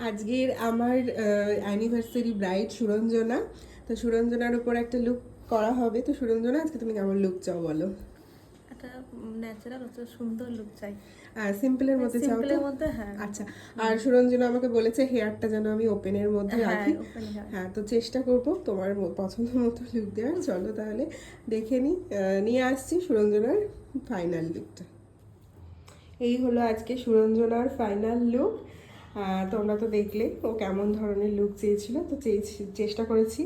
আজকের আমার anniversary bride Suranjana. তো সুরঞ্জনার উপর একটা লুক করা হবে। তো সুরঞ্জনা, আজকে তুমি কেমন লুক চাও বলো? একটা ন্যাচারাল হচ্ছে সুন্দর লুক চাই। সিম্পলের মধ্যে চাও তো? সিম্পলের মধ্যে, হ্যাঁ। আচ্ছা। আর সুরঞ্জনা আমাকে বলেছে হেয়ারটা যেন আমি ওপেনের মধ্যে হ্যাঁ, রাখি। Open here. হ্যাঁ, তো চেষ্টা করব তোমার পছন্দ মতো লুক দেওয়ার। চলো তাহলে দেখে নিই। নিয়ে আসছি সুরঞ্জনার ফাইনাল লুকটা। এই হলো আজকে সুরঞ্জনার ফাইনাল লুক। তোমরা তো দেখলে ও কেমন ধরনের লুক চেয়েছিল, তো চেষ্টা করেছি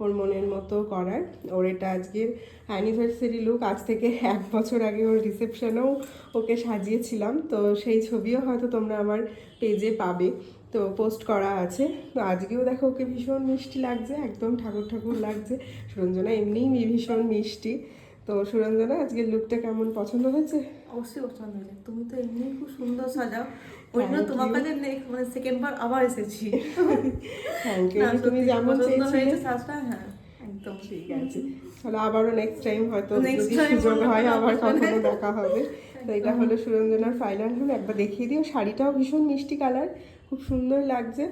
ওর মনের মতো করার। ওর এটা আজকের অ্যানিভার্সারি লুক। আজ থেকে 1 বছর আগে ওর রিসেপশনেও ওকে সাজিয়েছিলাম, তো সেই ছবিও হয়তো তোমরা আমার পেজে পাবে, তো পোস্ট করা আছে। তো আজকেও দেখো ওকে ভীষণ মিষ্টি লাগছে, একদম ঠাকুর ঠাকুর লাগছে। সুরঞ্জনা এমনিই ভীষণ মিষ্টি। তো সুরঞ্জনা, আজকের লুকটা কেমন, পছন্দ হয়েছে? অবশ্যই পছন্দ হয়েছে। তুমি তো এমনি খুব সুন্দর সাজাও, ওই জন্য থ্যাংক তোমার ইউ। কাছে মানে সেকেন্ড বার আবার এসেছি। থ্যাংক ইউ, না, তুমি সত্যি যেমন পছন্দ চেয়েছিলে। হয়েছে সাজটা, হ্যাঁ একদম ঠিক আছে, চলো আবারও নেক্সট টাইম হয়তো নেক্সট যদি টাইম সুযোগ অন্য হয় কোনো আবার অকেশনে। কখনো দেখা হবে। তো এটা একদম। হলো সুরঞ্জনার ফাইনাল লুক। একবার দেখিয়ে দিও, শাড়িটাও ভীষণ মিষ্টি কালার, খুব সুন্দর লাগছে।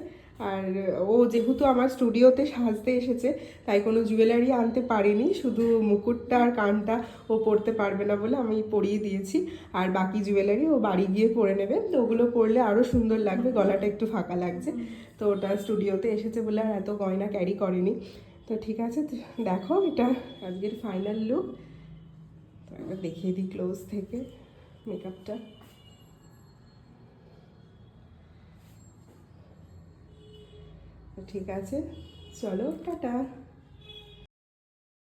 আর ও যেহেতু আমার স্টুডিওতে সাজতে এসেছে, তাই কোনো জুয়েলারি আনতে পারিনি, শুধু মুকুটটা আর কানটা ও পরতে পারবে না বলে আমি পরিয়ে দিয়েছি। আর বাকি জুয়েলারি ও বাড়ি গিয়ে পরে নেবে, তো ওগুলো পরলে আরও সুন্দর লাগবে, গলাটা একটু ফাঁকা লাগছে। তো ওটা স্টুডিওতে এসেছে বলে আর এত গয়না ক্যারি করেনি। তো ঠিক আছে, তো দেখো এটা আজকের ফাইনাল লুক। তো একবার দেখিয়ে দিই ক্লোজ থেকে মেকআপটা। তো ঠিক আছে, চলো টাটা।